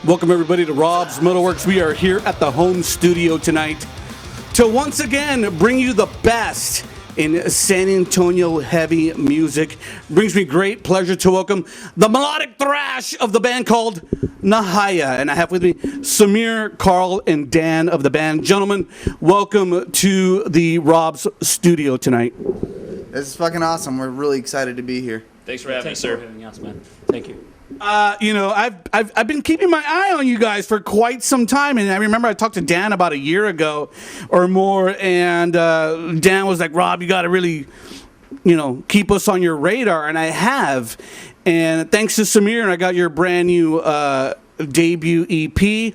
Welcome everybody to Rob's MetalWorks. We are here at the home studio tonight to once again bring you the best in San Antonio heavy music. Brings me great pleasure to welcome the melodic thrash of the band called Nahaya. And I have with me Semir, Carl, and Dan of the band. Gentlemen, welcome to the Rob's studio tonight. This is fucking awesome. We're really excited to be here. Thanks for having us, sir. Us, man. Thank you. I've been keeping my eye on you guys for quite some time, and I remember I talked to Dan about a year ago or more, and Dan was like, "Rob, you got to really, keep us on your radar," and I have. And thanks to Semir, I got your brand new debut EP.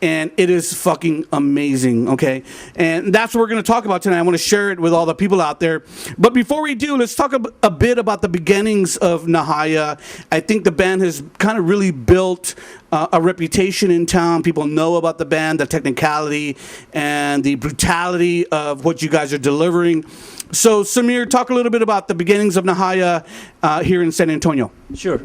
And it is fucking amazing, okay? And that's what we're going to talk about tonight. I want to share it with all the people out there. But before we do, let's talk a bit about the beginnings of Nahaya. I think the band has kind of really built a reputation in town. People know about the band, the technicality, and the brutality of what you guys are delivering. So, Semir, talk a little bit about the beginnings of Nahaya here in San Antonio. Sure.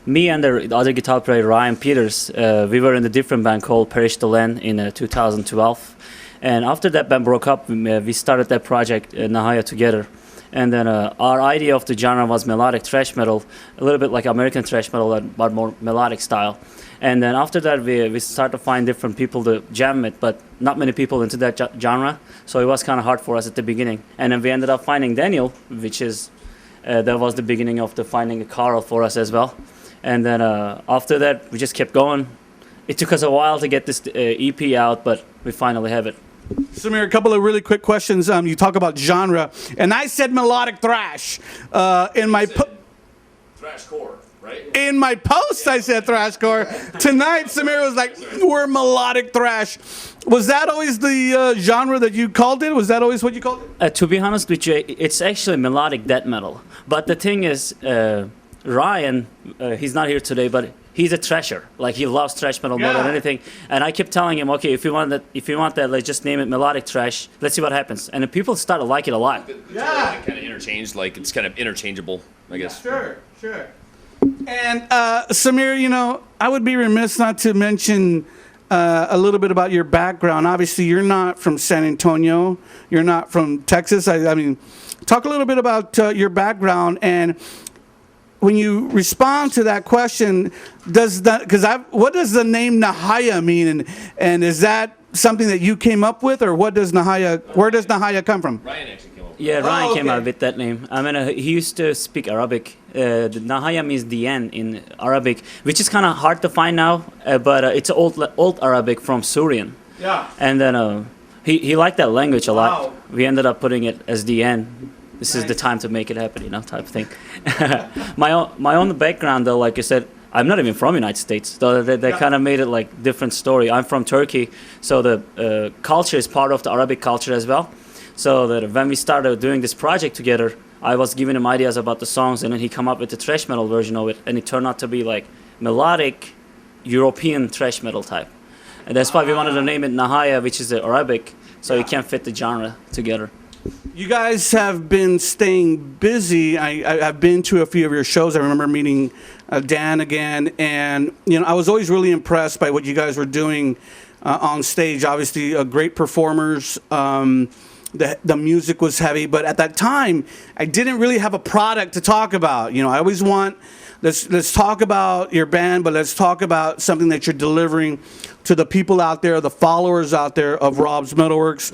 Me and the other guitar player, Ryan Peters, we were in a different band called Perish the Land in 2012. And after that band broke up, we started that project, Nahaya, together. And then our idea of the genre was melodic thrash metal, a little bit like American thrash metal, but more melodic style. And then after that, we started to find different people to jam it, but not many people into that genre. So it was kind of hard for us at the beginning. And then we ended up finding Daniel, which is, that was the beginning of the finding a Carl for us as well. And then after that, we just kept going. It took us a while to get this EP out, but we finally have it. Semir, a couple of really quick questions. You talk about genre, and I said melodic thrash. In my thrashcore, right? In my post, I said thrashcore. Tonight, Semir was like, "We're melodic thrash." Was that always the genre that you called it? Was that always what you called it? To be honest with you, it's actually melodic death metal. But the thing is, Ryan, he's not here today, but he's a thrasher. Like, he loves thrash metal more than anything. And I kept telling him, okay, if you want that, let's just name it melodic thrash. Let's see what happens. And the people start to like it a lot. The kind of interchanged, like it's kind of interchangeable, I guess. Sure. And Semir, I would be remiss not to mention a little bit about your background. Obviously, you're not from San Antonio. You're not from Texas. I mean, talk a little bit about your background. And when you respond to that question, what does the name Nahaya mean, and is that something that you came up with, or where does Nahaya come from? Ryan actually came up with it. Yeah, Ryan came out with that name. I mean, he used to speak Arabic. The Nahaya means the end in Arabic, which is kind of hard to find now, but it's old Arabic from Syrian. Yeah. And then he liked that language a lot. We ended up putting it as the end. This is the time to make it happen, type of thing. My own background, though, like I said, I'm not even from the United States. So they kind of made it like different story. I'm from Turkey, so the culture is part of the Arabic culture as well. So that when we started doing this project together, I was giving him ideas about the songs, and then he come up with the thrash metal version of it, and it turned out to be like melodic European thrash metal type. And that's why we wanted to name it Nahaya, which is the Arabic, so you can fit the genre together. You guys have been staying busy. I've been to a few of your shows. I remember meeting Dan again, and I was always really impressed by what you guys were doing on stage. Obviously, great performers. The music was heavy, but at that time, I didn't really have a product to talk about. I always want let's talk about your band, but let's talk about something that you're delivering to the people out there, the followers out there of Rob's MetalWorks.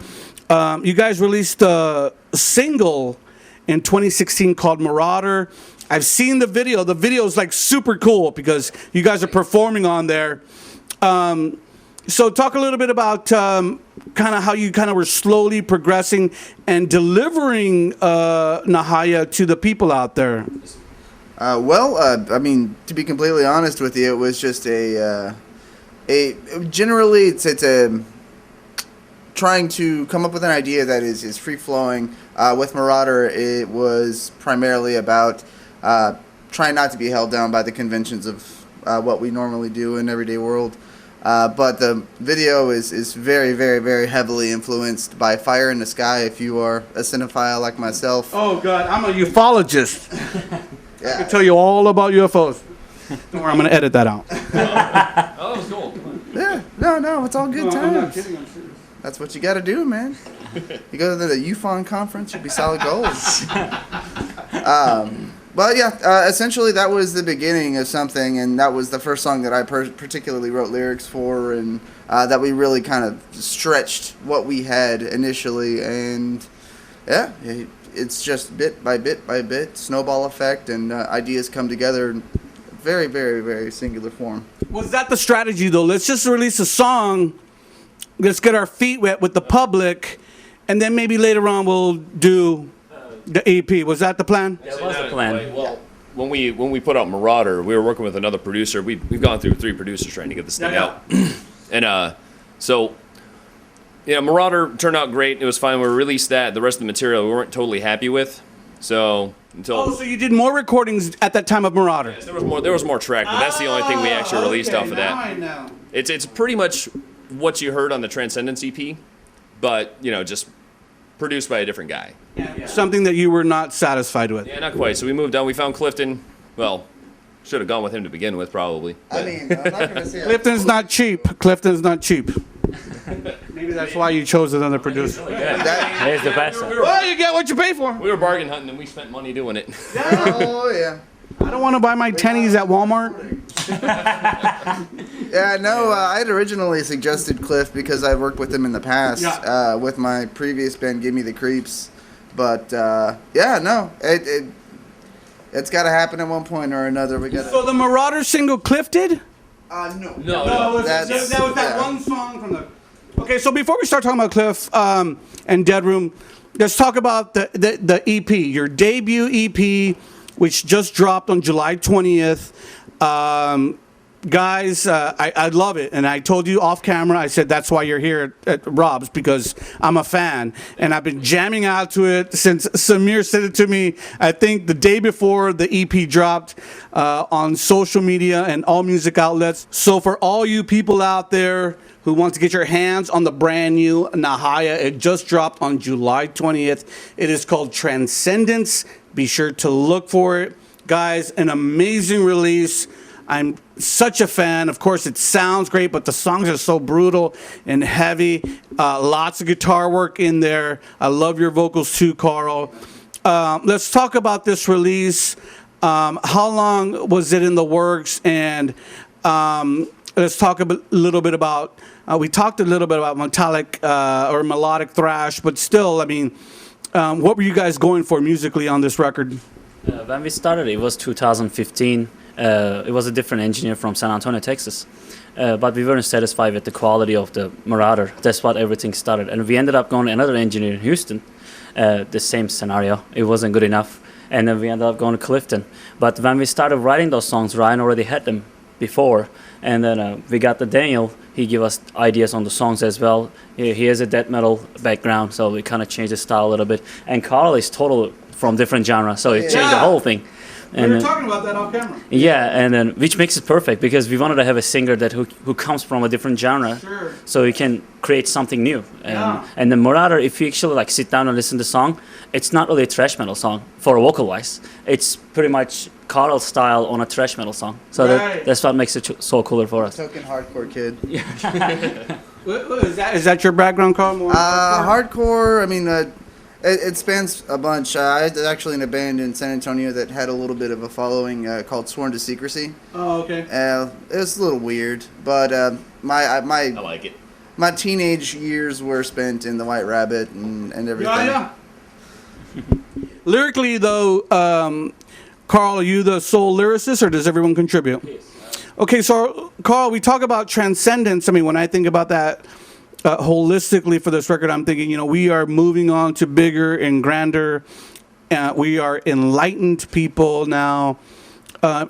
You guys released a single in 2016 called Marauder. I've seen the video. The video is like super cool because you guys are performing on there. So talk a little bit about kind of how you kind of were slowly progressing and delivering Nahaya to the people out there. I mean, to be completely honest with you, it was just generally it's a trying to come up with an idea that is free-flowing. With Marauder, it was primarily about trying not to be held down by the conventions of what we normally do in everyday world. But the video is very, very, very heavily influenced by Fire in the Sky, if you are a cinephile like myself. Oh, God, I'm a ufologist. Yeah. I can tell you all about UFOs. Don't worry, I'm going to edit that out. Oh, no. It's all good No, I'm not times. kidding. I'm serious. That's what you got to do, man. You go to the UFON conference, you'll be solid gold. But yeah, essentially that was the beginning of something, and that was the first song that I particularly wrote lyrics for, and that we really kind of stretched what we had initially, and yeah, it's just bit by bit, snowball effect, and ideas come together in very, very, very singular form. Was that the strategy, though? Let's just release a song. Let's get our feet wet with the public, and then maybe later on we'll do the EP. Was that the plan? That was the plan. Well, when we put out Marauder, we were working with another producer. We've gone through 3 producers trying to get this thing out, and so Marauder turned out great. It was fine. We released that. The rest of the material we weren't totally happy with. So so you did more recordings at that time of Marauder. Yes, there was more track, but that's the only thing we actually released off of that. Now I know. It's pretty much what you heard on the Transcendence EP, but just produced by a different guy. Something that you were not satisfied with. Yeah, not quite. So we moved on. We found Clifton. Well, should have gone with him to begin with, probably. I mean, I'm not going to say Clifton's not cheap. Clifton's not cheap. Maybe that's why you chose another producer. that. He's the best. Well, you get what you pay for. We were bargain hunting, and we spent money doing it. Oh yeah. I don't want to buy my tennies at Walmart. Yeah, no, I had originally suggested Cliff because I'd worked with him in the past Yeah. with my previous band, Give Me the Creeps. But, yeah, no, it's got to happen at one point or another. We got So the Marauder single Cliff did? no. No. That was that yeah. one song from the... Okay, so before we start talking about Cliff and Dead Room, let's talk about the EP, your debut EP, which just dropped on July 20th. Guys, I love it, and I told you off camera, I said that's why you're here at Rob's, because I'm a fan, and I've been jamming out to it since Semir said it to me, I think the day before the EP dropped on social media and all music outlets. So for all you people out there who want to get your hands on the brand new Nahaya, it just dropped on July 20th. It is called Transcendence. Be sure to look for it. Guys, an amazing release. I'm such a fan. Of course, it sounds great, but the songs are so brutal and heavy. Lots of guitar work in there. I love your vocals too, Carl. Let's talk about this release. How long was it in the works? And let's talk a little bit about, we talked a little bit about metallic or melodic thrash, but still, I mean, what were you guys going for musically on this record? When we started, it was 2015. It was a different engineer from San Antonio, Texas. But we weren't satisfied with the quality of the Marauder. That's what everything started. And we ended up going to another engineer in Houston. The same scenario. It wasn't good enough. And then we ended up going to Clifton. But when we started writing those songs, Ryan already had them before. And then we got the Daniel. He gave us ideas on the songs as well. He has a death metal background, so we kind of changed the style a little bit. And Carl is total from different genre, so he changed the whole thing. We were talking about that off camera. Yeah, and then which makes it perfect because we wanted to have a singer that who comes from a different genre, Sure. so he can create something new. And the Marauder, if you actually like sit down and listen to the song, it's not really a thrash metal song for vocal wise. It's pretty much Carl's style on a thrash metal song. So Right. that's what makes it so cooler for us. Token hardcore kid. Is that your background, Carl? More Hardcore, I mean, it spans a bunch. I was actually in a band in San Antonio that had a little bit of a following called Sworn to Secrecy. Oh, okay. It was a little weird, but I my like it. my teenage years were spent in the White Rabbit and everything. Yeah. Lyrically, though, Carl, are you the sole lyricist, or does everyone contribute? Okay, so Carl, we talk about transcendence. I mean, when I think about that holistically for this record, I'm thinking, we are moving on to bigger and grander. We are enlightened people now.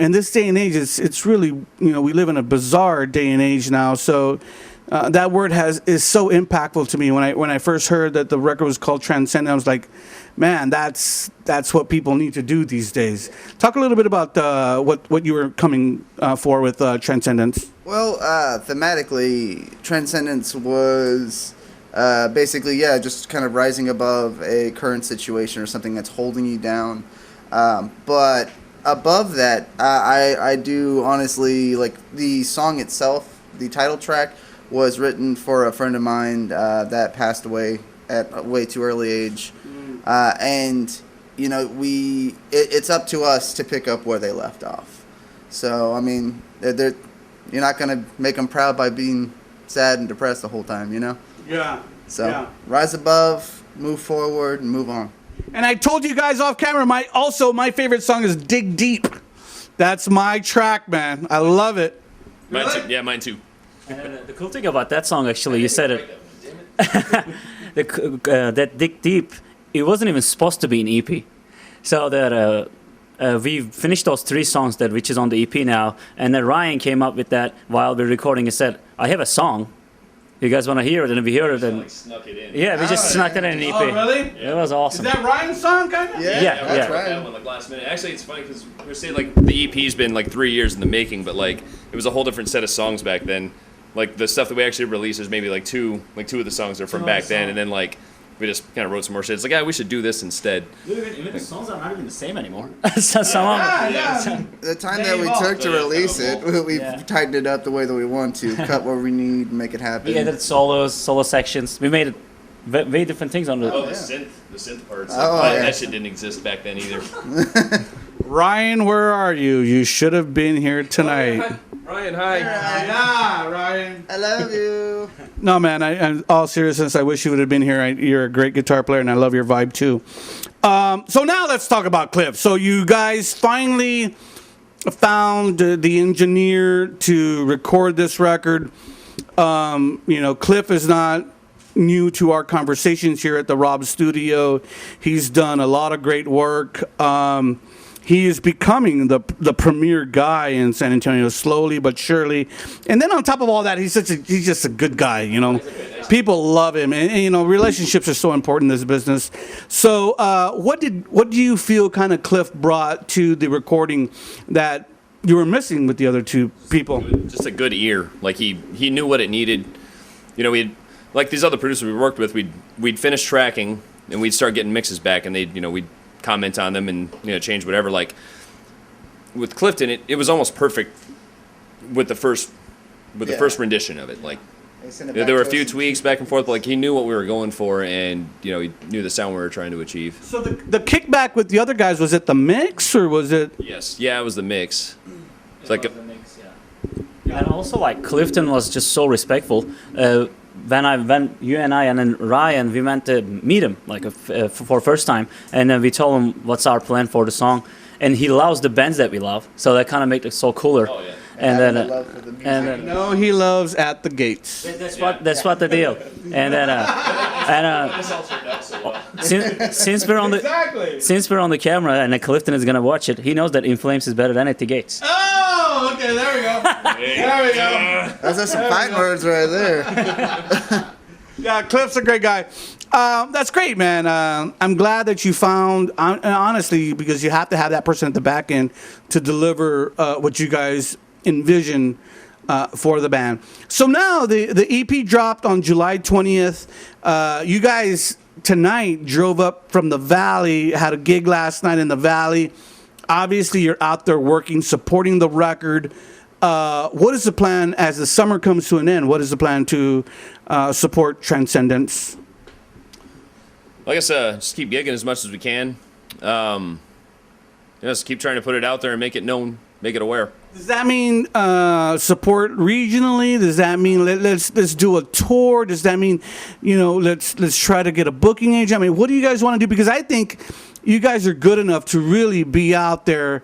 In this day and age, it's really, we live in a bizarre day and age now. So that word is so impactful to me. When I first heard that the record was called Transcendence, I was like, man, that's what people need to do these days. Talk a little bit about what you were coming for with Transcendence. Well, thematically, Transcendence was basically, just kind of rising above a current situation or something that's holding you down. But above that, I do honestly, like the song itself, the title track, was written for a friend of mine that passed away at a way too early age. And, you know, it's up to us to pick up where they left off. So, I mean, you're not going to make them proud by being sad and depressed the whole time, you know? Yeah. So, yeah. rise above, move forward, and move on. And I told you guys off camera, my favorite song is Dig Deep. That's my track, man. I love it. Mine too. Yeah, mine too. And the cool thing about that song, actually, you said it. That Dig Deep, it wasn't even supposed to be an EP. So that we finished those 3 songs which is on the EP now, and then Ryan came up with that while we were recording and said, I have a song. You guys want to hear it? And if we hear it, then... Snuck it in. Yeah, we just snuck it in an EP. Oh, really? It was awesome. Is that Ryan's song, kind of? Yeah, Yeah, that's yeah. right. That one, like last minute. Actually, it's funny because we were saying like the EP's been like 3 years in the making, but like it was a whole different set of songs back then. Like the stuff that we actually released is maybe like two of the songs are from back then, and then like we just kind of wrote some more shit. It's like, yeah, we should do this instead. Even the songs are not even the same anymore. So some of them, The time that we took to release it, we've tightened it up the way that we want to, cut what we need, make it happen. we added solo sections. We made it very different things on the... Oh, the synth parts. Oh, yeah. That shit didn't exist back then either. Ryan, where are you? You should have been here tonight. Ryan, hi. Yeah, Ryan. I love you. No, man, in all seriousness, I wish you would have been here. You're a great guitar player, and I love your vibe, too. So now let's talk about Cliff. So you guys finally found the engineer to record this record. You know, Cliff is not new to our conversations here at the Rob Studio. He's done a lot of great work. He is becoming the premier guy in San Antonio, slowly but surely. And then on top of all that, he's just a good guy, you know. People love him, and you know, relationships are so important in this business. So, what do you feel kind of Cliff brought to the recording that you were missing with the other 2 people? Just a good ear. Like he knew what it needed. You know, we'd like these other producers we worked with. We'd finish tracking and we'd start getting mixes back, and we'd comment on them and change whatever. Like with Clifton, it was almost perfect with the first rendition of it. Like there were a few tweaks back and forth, but like he knew what we were going for, and he knew the sound we were trying to achieve. So the kickback with the other guys, was it the mix or was it? Yes, yeah, it was the mix. It's like And also, like, Clifton was just so respectful. When you and I and then Ryan, we went to meet him like for first time, and then we told him what's our plan for the song, and he loves the bands that we love, so that kind of makes it so cooler. Oh, yeah. And then No, he loves At the Gates. that's what the deal. And then since we're on the camera and then Clifton is gonna watch it, he knows that In Flames is better than At the Gates. Oh, okay, there we go. There we go. Those are some fine words right there. Yeah, Cliff's a great guy. That's great, man. I'm glad that you found, honestly, because you have to have that person at the back end to deliver what you guys envision for the band. So now the EP dropped on July 20th. You guys tonight drove up from the Valley, had a gig last night in the Valley. Obviously, you're out there working, supporting the record. What is the plan as the summer comes to an end? What is the plan to support Transcendence? Like I said, just keep gigging as much as we can. Just keep trying to put it out there and make it known, make it aware. Does that mean support regionally? Does that mean let's do a tour? Does that mean let's try to get a booking agent? I mean, what do you guys want to do? Because I think you guys are good enough to really be out there.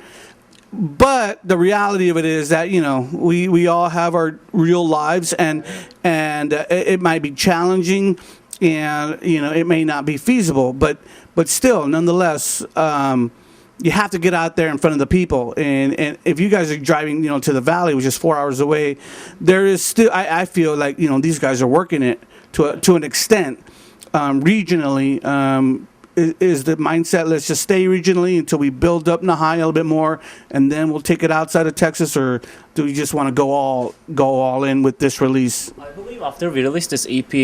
But the reality of it is that we all have our real lives, and it might be challenging, and it may not be feasible. But still, nonetheless. You have to get out there in front of the people, and if you guys are driving, to the Valley, which is 4 hours away, there is still. I feel like these guys are working it to an extent. Regionally, is the mindset? Let's just stay regionally until we build up Nahaya a little bit more, and then we'll take it outside of Texas, or do we just want to go all in with this release? I believe after we released this EP,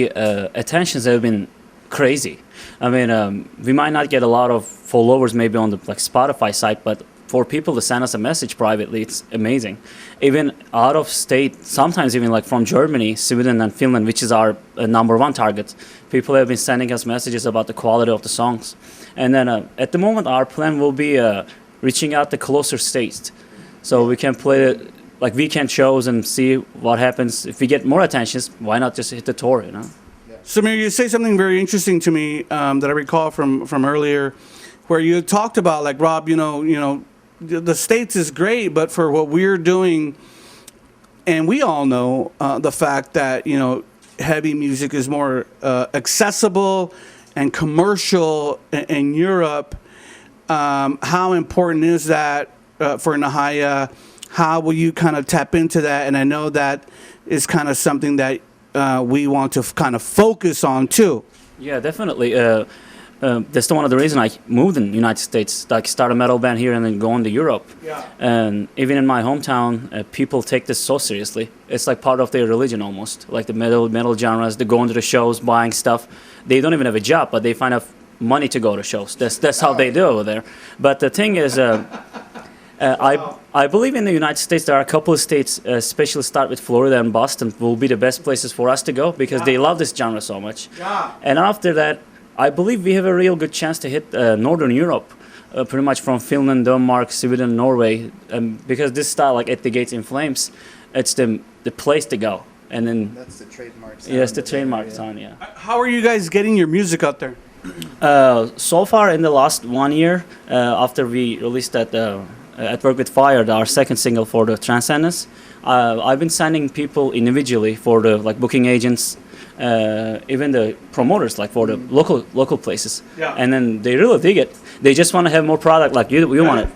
attentions have been crazy. I mean, we might not get a lot of followers maybe on the Spotify site, but for people to send us a message privately, it's amazing. Even out of state, sometimes even like from Germany, Sweden, and Finland, which is our #1 target, people have been sending us messages about the quality of the songs. And then at the moment, our plan will be reaching out to closer states, so we can play like weekend shows and see what happens. If we get more attentions, why not just hit the tour, you know? Samir, you say something very interesting to me that I recall from earlier, where you talked about, like, Rob, you know, the States is great, but for what we're doing, and we all know the fact that, you know, heavy music is more accessible and commercial in Europe. How important is that for Nahaya? How will you kind of tap into that? And I know that is kind of something that we want to kind of focus on too. Yeah, definitely. That's one of the reasons I moved in the United States, like start a metal band here and then go on to Europe. Yeah. And even in my hometown, people take this so seriously. It's like part of their religion almost. Like the metal genres, they go into the shows, buying stuff. They don't even have a job, but they find enough money to go to shows. That's how they do over there. But the thing is, I believe in the United States there are a couple of states, especially start with Florida and Boston, will be the best places for us to go because they love this genre so much. Yeah. And after that, I believe we have a real good chance to hit Northern Europe, pretty much from Finland, Denmark, Sweden, Norway, because this style, like At the Gates in Flames, it's the place to go. And then That's the trademark sound. yeah, it's the trademark sound. Yeah. How are you guys getting your music out there? So far in the last 1 year, after we released that At Work with Fire, our second single for the Transcendence, I've been sending people individually for the like booking agents, even the promoters, like for the local places. Yeah. And then they really dig it. They just want to have more product. Like you want it,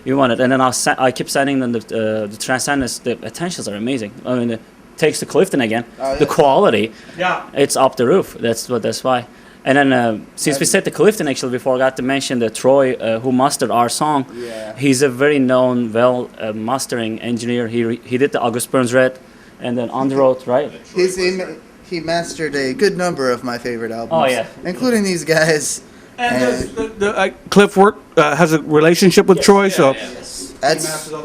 you want it. And then I keep sending them the Transcendence. The attentions are amazing. I mean, it takes the Clifton again. The quality, it's up the roof. That's why. And then since we said the Clifton, actually, we forgot to mention that Troy, who mastered our song. Yeah. He's a very known, mastering engineer. He did the August Burns Red, and then On the Road, right? He mastered a good number of my favorite albums. Oh, yeah. Including these guys. And Cliff has a relationship with Troy, so That's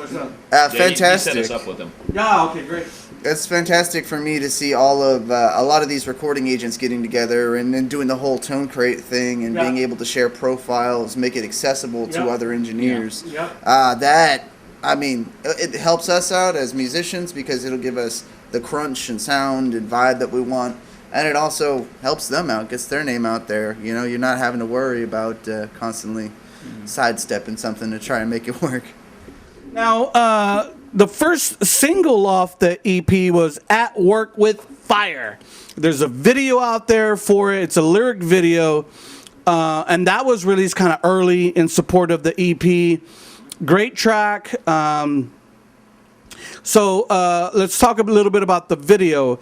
He fantastic. set us up with him. yeah, okay, great. It's fantastic for me to see all of a lot of these recording agents getting together and then doing the whole tone crate thing and being able to share profiles, make it accessible to other engineers. That, I mean, it helps us out as musicians because it'll give us the crunch and sound and vibe that we want, and it also helps them out, gets their name out there. You know, you're not having to worry about constantly sidestepping something to try and make it work. Now, the first single off the EP was At Work with Fire. There's a video out there for it. It's a lyric video, and that was released kind of early in support of the EP. Great track. So let's talk a little bit about the video.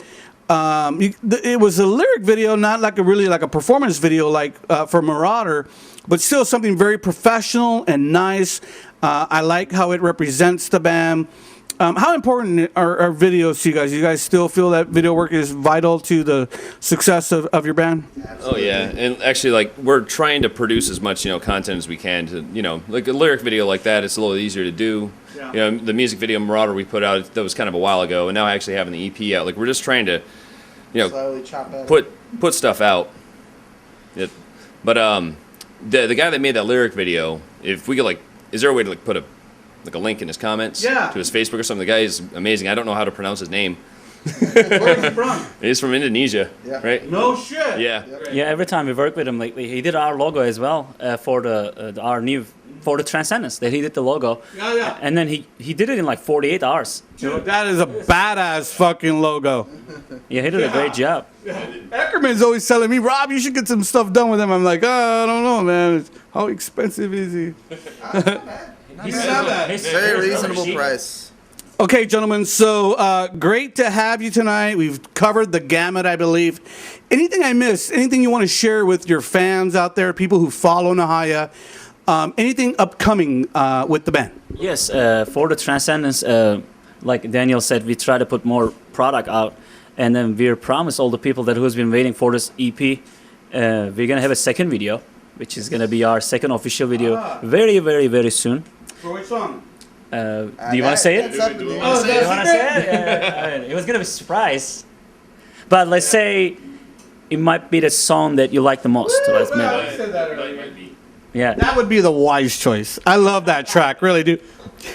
It was a lyric video, not like a performance video like for Marauder, but still something very professional and nice. I like how it represents the band. How important are videos to you guys? You guys still feel that video work is vital to the success of your band? Oh yeah, and actually, like, we're trying to produce as much content as we can to like a lyric video like that. It's a little easier to do. Yeah. The music video Marauder we put out, that was kind of a while ago, and now actually having the EP out, like, we're just trying to Slowly chop it. put stuff out. But the guy that made that lyric video, if we could, like, is there a way to, like, put a link in his comments to his Facebook or something? The guy is amazing. I don't know how to pronounce his name. Where's he from? He's from Indonesia, right? No shit. Yeah. Yeah, every time we work with him lately, he did our logo as well for the Transcendence. That he did the logo. Yeah. And then he did it in like 48 hours. Dude, that is a badass fucking logo. Yeah, he did a great job. Eckerman's always telling me, Rob, you should get some stuff done with him. I'm like, I don't know, man. How expensive is he? Very reasonable price. Okay, gentlemen, so great to have you tonight. We've covered the gamut, I believe. Anything I missed? Anything you want to share with your fans out there, people who follow Nahaya? Anything upcoming with the band? Yes, for the Transcendence, like Daniel said, we try to put more product out, and then we promise all the people that who's been waiting for this EP, we're gonna have a second video, which is gonna be our second official video very, very, very soon. For which song? Do you want to say it? That's up to you. You want to say it? It was gonna be a surprise. But let's say it might be the song that you like the most. Let's maybe. I said that earlier. Yeah. That would be the wise choice. I love that track, really do.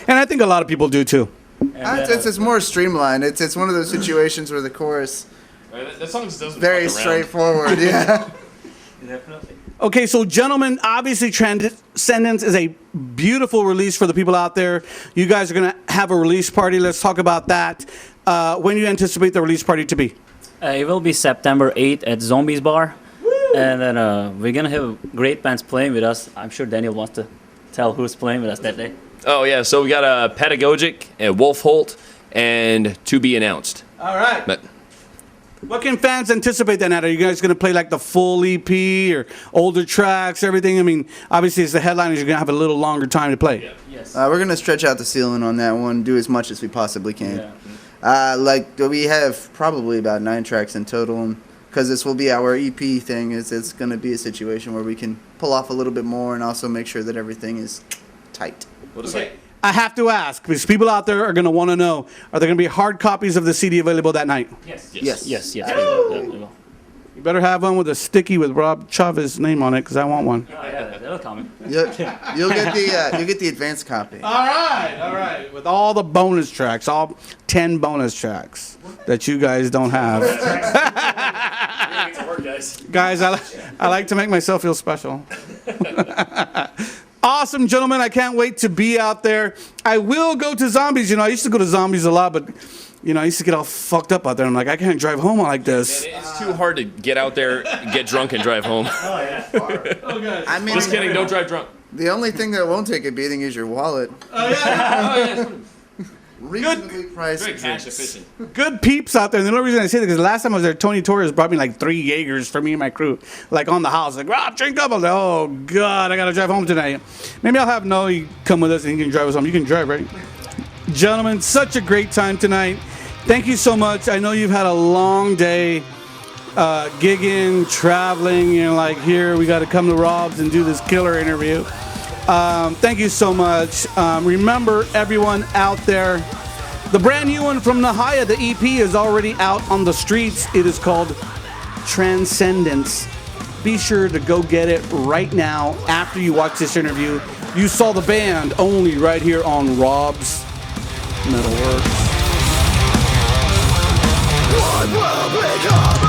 And I think a lot of people do too. It's more streamlined. It's one of those situations where the chorus That song just doesn't very fuck around. straightforward. Yeah. Definitely. Okay, so gentlemen, obviously Transcendence is a beautiful release for the people out there. You guys are going to have a release party. Let's talk about that. When do you anticipate the release party to be? It will be September 8th at Zombies Bar. And then we're going to have great bands playing with us. I'm sure Daniel wants to tell who's playing with us that day. Oh yeah, so we got Pedagogic, Wolf Holt, and To Be Announced. All right. But What can fans anticipate then? Are you guys going to play like the full EP or older tracks, everything? I mean, obviously as the headliners, you're going to have a little longer time to play. Yes. We're gonna stretch out the ceiling on that one. Do as much as we possibly can. Yeah. Like we have probably about 9 tracks in total. Because this will be our EP thing. It's going to be a situation where we can pull off a little bit more and also make sure that everything is tight. Okay. I have to ask, because people out there are going to want to know, are there going to be hard copies of the CD available that night? Yes. Yes. Yes. Yes. You better have one with a sticky with Rob Chavez's name on it, because I want one. Oh, yeah, that'll come. You'll get the advanced copy. All right. With all the bonus tracks, all 10 bonus tracks that you guys don't have. Guys, I like to make myself feel special. Awesome, gentlemen. I can't wait to be out there. I will go to Zombies. You know, I used to go to Zombies a lot, but, you know, I used to get all fucked up out there. I'm like, I can't drive home like this. it's too hard to get out there, get drunk, and drive home. I mean, Just kidding, don't drive drunk. the only thing that won't take a beating is your wallet. Reasonably priced. Very cash efficient. Good peeps out there. And the only reason I say that is the last time I was there, Tony Torres brought me like 3 Jaegers for me and my crew, like on the house. Like, Rob, drink up. I was like, oh, God, I got to drive home tonight. Maybe I'll have Noe come with us and he can drive us home. You can drive, right? Gentlemen, such a great time tonight. Thank you so much. I know you've had a long day gigging, traveling. You know, like here, we got to come to Rob's and do this killer interview. Thank you so much. Remember, everyone out there, the brand new one from Nahaya, the EP, is already out on the streets. It is called Transcendence. Be sure to go get it right now after you watch this interview. You saw the band only right here on Rob's MetalWorks. What will become?